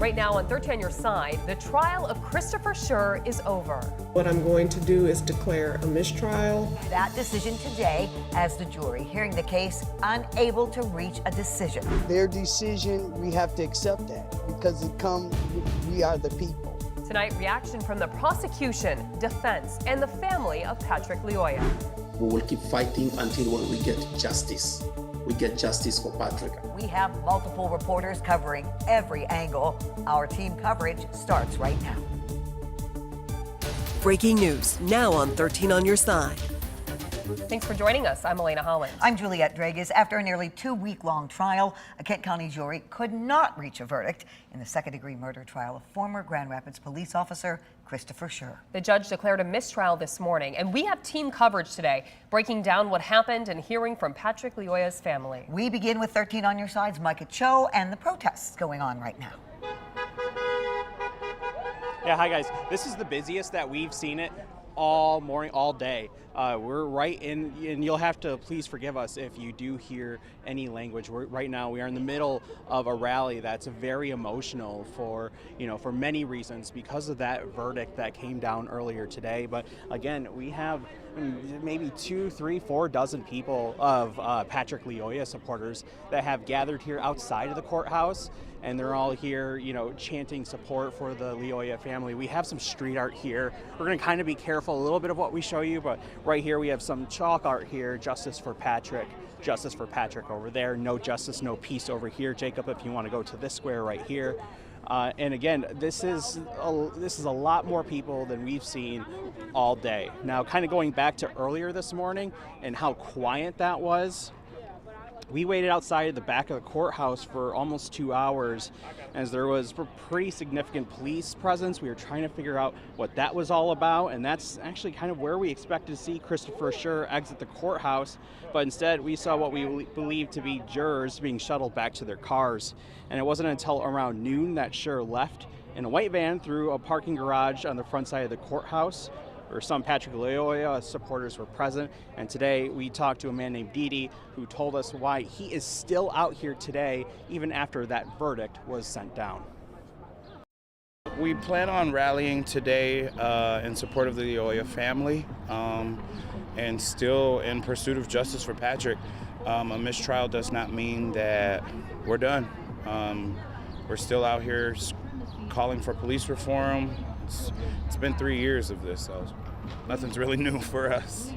Right now on 13 on Your Side, the trial of Christopher Schurr is over. What I'm going to do is declare a mistrial. That decision today as the jury hearing the case unable to reach a decision. Their decision, we have to accept that because we are the people. Tonight, reaction from the prosecution, defense, and the family of Patrick Lyoya. We will keep fighting until we get justice. We get justice for Patrick. We have multiple reporters covering every angle. Our team coverage starts right now. Breaking news now on 13 on Your Side. Thanks for joining us. I'm Elena Holland. I'm Juliette Dragas. After a nearly 2-week-long trial, a Kent County jury could not reach a verdict in the second-degree murder trial of former Grand Rapids police officer Christopher Schurr. The judge declared a mistrial this morning, and we have team coverage today, breaking down what happened and hearing from Patrick Lyoya's family. We begin with 13 on Your Side's Micah Cho and the protests going on right now. Yeah, hi guys. This is the busiest that we've seen it all morning, all day. We're right in, and you'll have to please forgive us if you do hear any language. Right now we are in the middle of a rally that's very emotional for many reasons because of that verdict that came down earlier today. But again, we have maybe 2, 3, 4 dozen people of Patrick Lyoya supporters that have gathered here outside of the courthouse, and they're all here, chanting support for the Lyoya family. We have some street art here. We're going to kind of be careful a little bit of what we show you, but right here we have some chalk art here, justice for Patrick over there, no justice, no peace over here. Jacob, if you want to go to this square right here. And again, this is a lot more people than we've seen all day. Now, kind of going back to earlier this morning and how quiet that was, we waited outside the back of the courthouse for almost 2 hours as there was a pretty significant police presence. We were trying to figure out what that was all about, and that's actually kind of where we expected to see Christopher Schurr exit the courthouse, but instead we saw what we believed to be jurors being shuttled back to their cars. And it wasn't until around noon that Schurr left in a white van through a parking garage on the front side of the courthouse, where some Patrick Lyoya supporters were present. And today we talked to a man named Didi who told us why he is still out here today even after that verdict was sent down. We plan on rallying today in support of the Lyoya family and still in pursuit of justice for Patrick. A mistrial does not mean that we're done. We're still out here calling for police reform. It's been 3 years of this, so nothing's really new for us.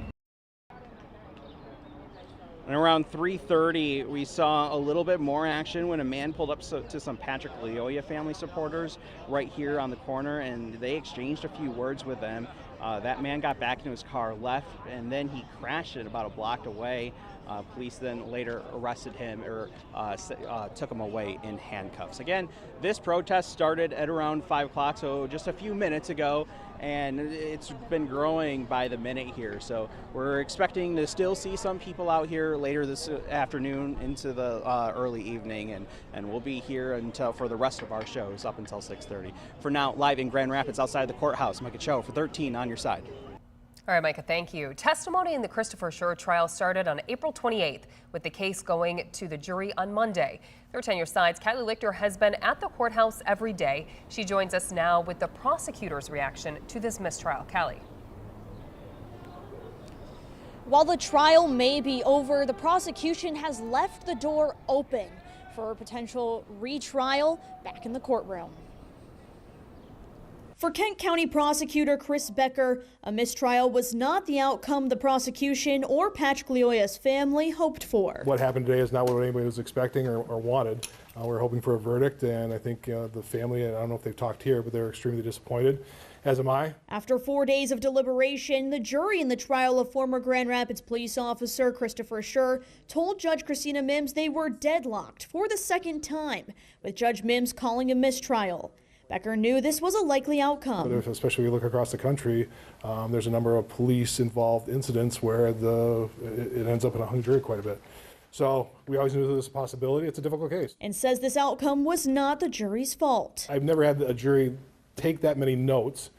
And around 3:30, we saw a little bit more action when a man pulled up to some Patrick Lyoya family supporters right here on the corner, and they exchanged a few words with them. That man got back into his car, left, and then he crashed it about a block away. Police then later arrested him or took him away in handcuffs. Again, this protest started at around 5 o'clock, so just a few minutes ago, and it's been growing by the minute here. So we're expecting to still see some people out here later this afternoon into the early evening, and we'll be here for the rest of our shows up until 6:30. For now, live in Grand Rapids outside the courthouse, Micah Cho for 13 on Your Side. All right, Micah, thank you. Testimony in the Christopher Schurr trial started on April 28th, with the case going to the jury on Monday. 13 on Your Side's Callie Lichter has been at the courthouse every day. She joins us now with the prosecutor's reaction to this mistrial. Callie. While the trial may be over, the prosecution has left the door open for a potential retrial back in the courtroom. For Kent County Prosecutor Chris Becker, a mistrial was not the outcome the prosecution or Patrick Lyoya's family hoped for. What happened today is not what anybody was expecting or wanted. We're hoping for a verdict, and I think the family, I don't know if they've talked here, but they're extremely disappointed, as am I. After 4 days of deliberation, the jury in the trial of former Grand Rapids police officer Christopher Schurr told Judge Christina Mims they were deadlocked for the second time, with Judge Mims calling a mistrial. Becker knew this was a likely outcome. But especially if you look across the country, there's a number of police-involved incidents where it ends up in a hung jury quite a bit. So we always knew there was a possibility. It's a difficult case. And says this outcome was not the jury's fault. I've never had a jury take that many notes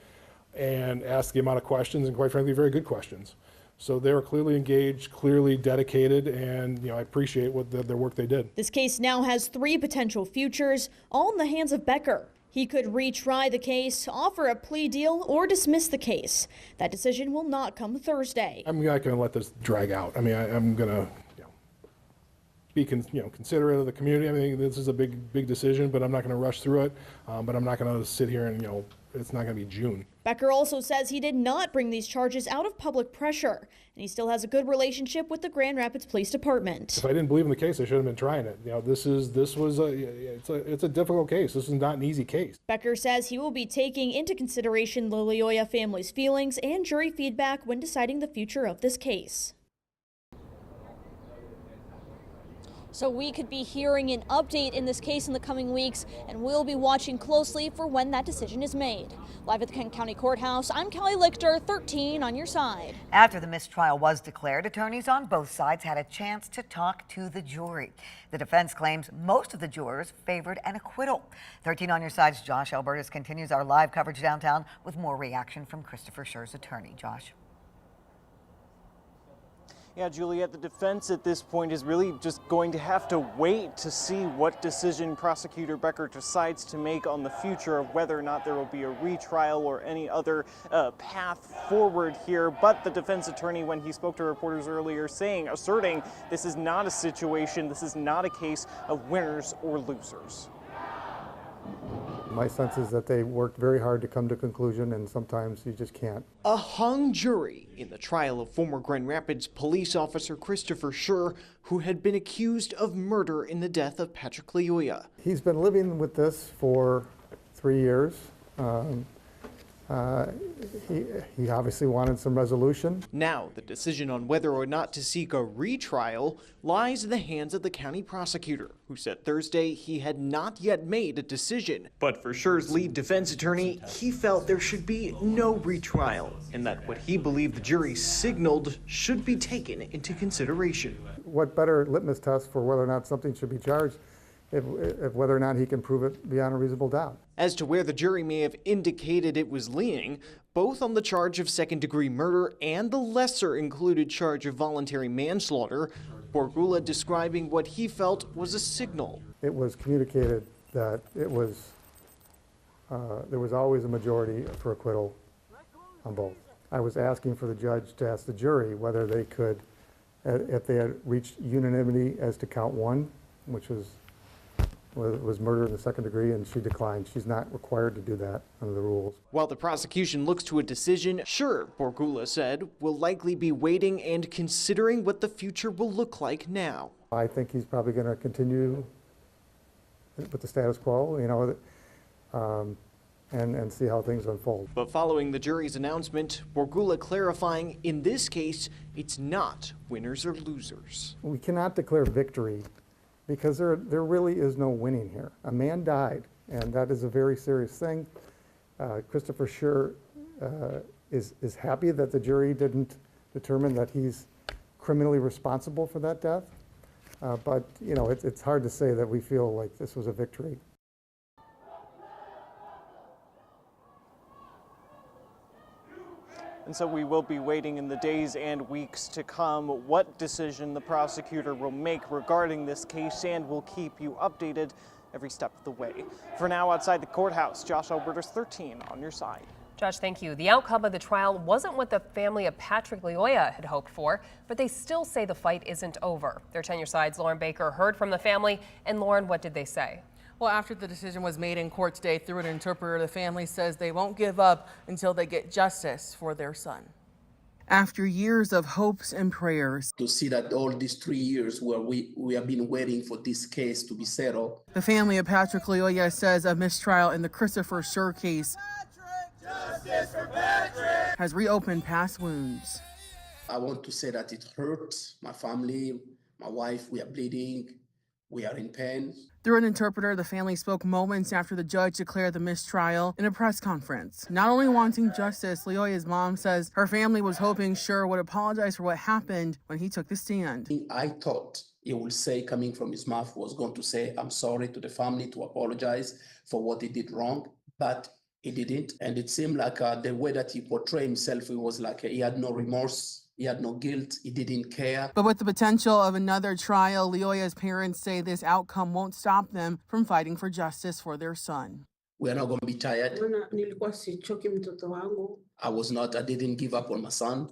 and ask the amount of questions, and quite frankly, very good questions. So they were clearly engaged, clearly dedicated, and I appreciate their work they did. This case now has 3 potential futures, all in the hands of Becker. He could retry the case, offer a plea deal, or dismiss the case. That decision will not come Thursday. I'm not going to let this drag out. I mean, I'm going to be considerate of the community. I mean, this is a big decision, but I'm not going to rush through it. But I'm not going to sit here and, it's not going to be June. Becker also says he did not bring these charges out of public pressure, and he still has a good relationship with the Grand Rapids Police Department. If I didn't believe in the case, I shouldn't have been trying it. It's a difficult case. This is not an easy case. Becker says he will be taking into consideration the Loyola family's feelings and jury feedback when deciding the future of this case. So we could be hearing an update in this case in the coming weeks, and we'll be watching closely for when that decision is made. Live at the Kent County Courthouse, I'm Kelly Lichter, 13 on your side. After the mistrial was declared, attorneys on both sides had a chance to talk to the jury. The defense claims most of the jurors favored an acquittal. 13 on your side's Josh Albertus continues our live coverage downtown with more reaction from Christopher Schurr's attorney. Josh. Yeah, Juliet, the defense at this point is really just going to have to wait to see what decision Prosecutor Becker decides to make on the future of whether or not there will be a retrial or any other path forward here. But the defense attorney, when he spoke to reporters earlier, asserting this is not a situation, this is not a case of winners or losers. My sense is that they worked very hard to come to a conclusion, and sometimes you just can't. A hung jury in the trial of former Grand Rapids police officer Christopher Schurr, who had been accused of murder in the death of Patrick Loyola. He's been living with this for 3 years. He obviously wanted some resolution. Now, the decision on whether or not to seek a retrial lies in the hands of the county prosecutor, who said Thursday he had not yet made a decision. But for Schurr's lead defense attorney, he felt there should be no retrial, and that what he believed the jury signaled should be taken into consideration. What better litmus test for whether or not something should be charged if whether or not he can prove it beyond a reasonable doubt. As to where the jury may have indicated it was leaning, both on the charge of second-degree murder and the lesser included charge of voluntary manslaughter, Borgula describing what he felt was a signal. It was communicated that it was there was always a majority for acquittal on both. I was asking for the judge to ask the jury whether they could, if they had reached unanimity as to count one, which was murder in the second degree, and she declined. She's not required to do that under the rules. While the prosecution looks to a decision, Schurr, Borgula said, will likely be waiting and considering what the future will look like now. I think he's probably going to continue with the status quo, and see how things unfold. But following the jury's announcement, Borgula clarifying, in this case, it's not winners or losers. We cannot declare victory because there really is no winning here. A man died, and that is a very serious thing. Christopher Schurr is happy that the jury didn't determine that he's criminally responsible for that death. But it's hard to say that we feel like this was a victory. And so we will be waiting in the days and weeks to come what decision the prosecutor will make regarding this case, and we'll keep you updated every step of the way. For now, outside the courthouse, Josh Albertus, 13 on your side. Josh, thank you. The outcome of the trial wasn't what the family of Patrick Loyola had hoped for, but they still say the fight isn't over. Their 10 Your Side's Lauren Baker heard from the family. And Lauren, what did they say? Well, after the decision was made in court today through an interpreter, the family says they won't give up until they get justice for their son. After years of hopes and prayers, To see that all these 3 years where we have been waiting for this case to be settled. the family of Patrick Loyola says a mistrial in the Christopher Schurr case has reopened past wounds. I want to say that it hurts my family, my wife. We are bleeding. We are in pain. Through an interpreter, the family spoke moments after the judge declared the mistrial in a press conference. Not only wanting justice, Loyola's mom says her family was hoping Schurr would apologize for what happened when he took the stand. I thought he would say, coming from his mouth, was going to say, I'm sorry to the family, to apologize for what he did wrong, but he didn't. And it seemed like the way that he portrayed himself, it was like he had no remorse. He had no guilt. He didn't care. But with the potential of another trial, Loyola's parents say this outcome won't stop them from fighting for justice for their son. We are not going to be tired. Maana nilikuwa sichoki mtoto wangu I didn't give up on my son.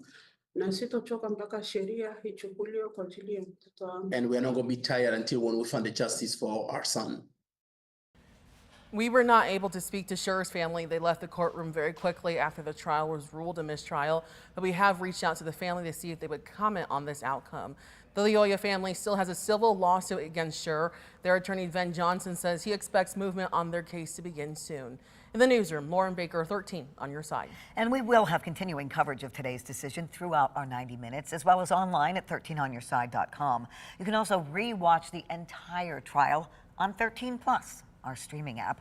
na sitochoka mpaka sheria ichukuliwe kwa ajili ya mtoto wangu. And we are not going to be tired until when we find the justice for our son. We were not able to speak to Schurr's family. They left the courtroom very quickly after the trial was ruled a mistrial, but we have reached out to the family to see if they would comment on this outcome. The Loyola family still has a civil lawsuit against Schurr. Their attorney, Ben Johnson, says he expects movement on their case to begin soon. In the newsroom, Lauren Baker, 13 on your side. And we will have continuing coverage of today's decision throughout our 90 minutes, as well as online at 13onyourside.com. You can also re-watch the entire trial on 13 Plus, our streaming app,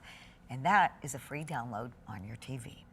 and that is a free download on your TV.